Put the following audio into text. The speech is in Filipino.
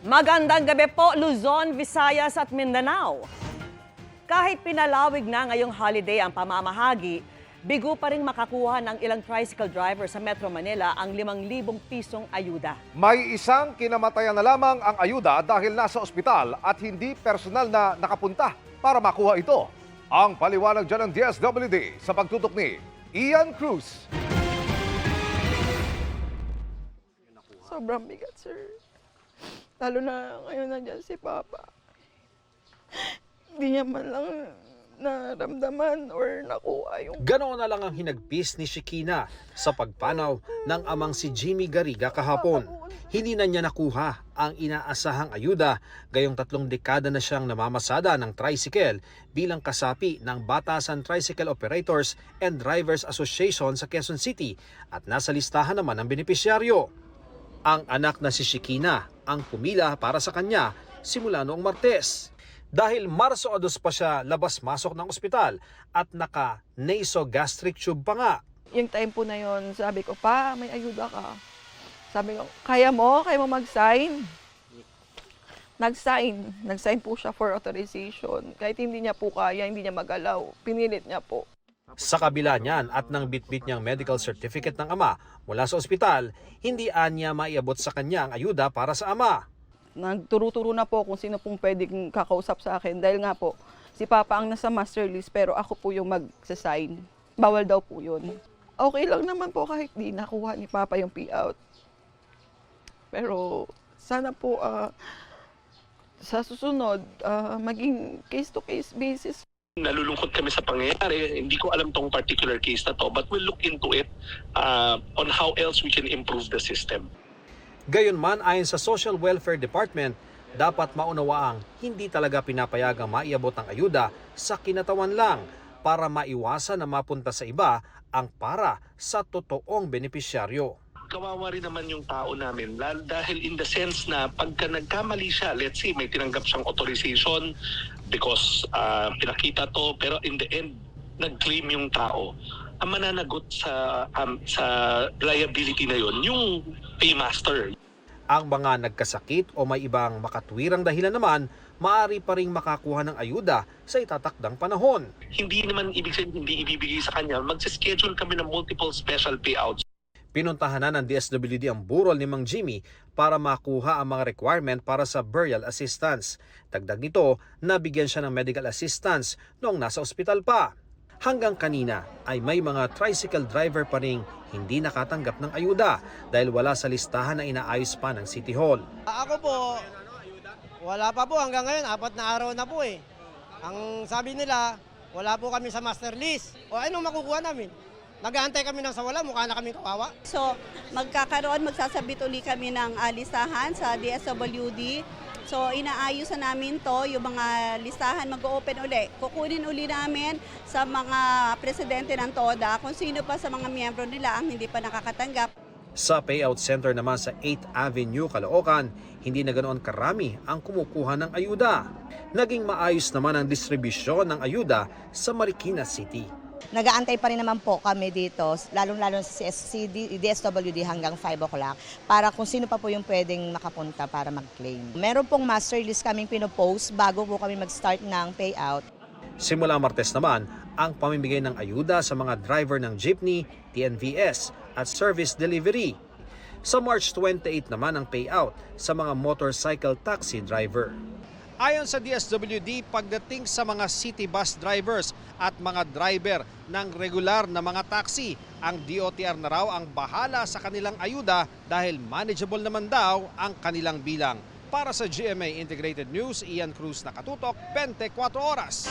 Magandang gabi po, Luzon, Visayas at Mindanao. Kahit pinalawig na ngayong holiday ang pamamahagi, bigo pa rin makakuha ng ilang tricycle driver sa Metro Manila ang 5,000 pisong ayuda. May isang kinamatayan na lamang ang ayuda dahil nasa ospital at hindi personal na nakapunta para makuha ito. Ang paliwanag dyan ng DSWD sa pagtutok ni Ian Cruz. Sobrang bigat, sir. Lalo na ngayon nandiyan si Papa. Hindi niya man lang naramdaman or nakuha yung... Ganoon na lang ang hinagpis ni Shekina sa pagpanaw ng amang si Jimmy Gariga kahapon. Hindi na niya nakuha ang inaasahang ayuda, gayong 3 dekada na siyang namamasada ng tricycle bilang kasapi ng Batasan Tricycle Operators and Drivers Association sa Quezon City at nasa listahan naman ng benepisyaryo. Ang anak na si Shekina ang pumila para sa kanya simula noong Martes. Dahil Marso 2 pa siya labas-masok ng ospital at naka-nasogastric tube pa nga. Yung time po na yon, sabi ko, Pa, may ayuda ka. Sabi ko, kaya mo mag-sign? Nag-sign po siya for authorization. Kahit hindi niya po kaya, hindi niya magalaw. Pinilit niya po. Sa kabila niyan at nang bitbit niyang medical certificate ng ama mula sa ospital, hindi anya maiabot sa kanya ang ayuda para sa ama. Nagturo-turo na po kung sino pong pwedeng kakausap sa akin. Dahil nga po, si Papa ang nasa master list pero ako po yung mag-sign. Bawal daw po yun. Okay lang naman po kahit di nakuha ni Papa yung payout. Pero sana po sa susunod, maging case-to-case basis. Nalulungkot kami sa pangyayari. Hindi ko alam tong particular case na to, but we'll look into it on how else we can improve the system. Gayunman, ayon sa Social Welfare Department, dapat maunawaang hindi talaga pinapayagang maiabot ang ayuda sa kinatawan lang para maiwasan na mapunta sa iba ang para sa totoong benepisyaryo. Kawawa rin naman yung tao namin dahil in the sense na pagka nagkamali siya, let's say may tinanggap siyang authorization because pinakita to, pero in the end, nag-claim yung tao. Ang mananagot sa liability na yon yung paymaster. Ang mga nagkasakit o may ibang makatwirang dahilan naman, maaari pa ring makakuha ng ayuda sa itatakdang panahon. Hindi naman ibig sabihin hindi ibibigay sa kanya. Mag-schedule kami ng multiple special payouts. Pinuntahan na ng DSWD ang burol ni Mang Jimmy para makuha ang mga requirement para sa burial assistance. Dagdag nito, nabigyan siya ng medical assistance noong nasa ospital pa. Hanggang kanina ay may mga tricycle driver pa ring hindi nakatanggap ng ayuda dahil wala sa listahan na inaayos pa ng City Hall. Ako po, wala pa po hanggang ngayon, 4 na araw na po eh. Ang sabi nila, wala po kami sa master list. O anong makukuha namin? Nag-aantay kami ng sawala, mukha na kami kawawa. So magsasabit uli kami ng listahan sa DSWD. So inaayos na namin to, yung mga listahan mag-open uli. Kukunin uli namin sa mga presidente ng TODA kung sino pa sa mga miyembro nila ang hindi pa nakakatanggap. Sa payout center naman sa 8th Avenue, Caloocan, hindi na ganoon karami ang kumukuha ng ayuda. Naging maayos naman ang distribusyon ng ayuda sa Marikina City. Nag-aantay pa rin naman po kami dito, lalong-lalo sa DSWD hanggang 5 o'clock para kung sino pa po yung pwedeng makapunta para mag-claim. Meron pong master list kaming pinopost bago po kami mag-start ng payout. Simula Martes naman, ang pamimigay ng ayuda sa mga driver ng jeepney, TNVS at service delivery. Sa March 28 naman ang payout sa mga motorcycle taxi driver. Ayon sa DSWD, pagdating sa mga city bus drivers at mga driver ng regular na mga taxi, ang DOTR na raw ang bahala sa kanilang ayuda dahil manageable naman daw ang kanilang bilang. Para sa GMA Integrated News, Ian Cruz, nakatutok, 24 oras.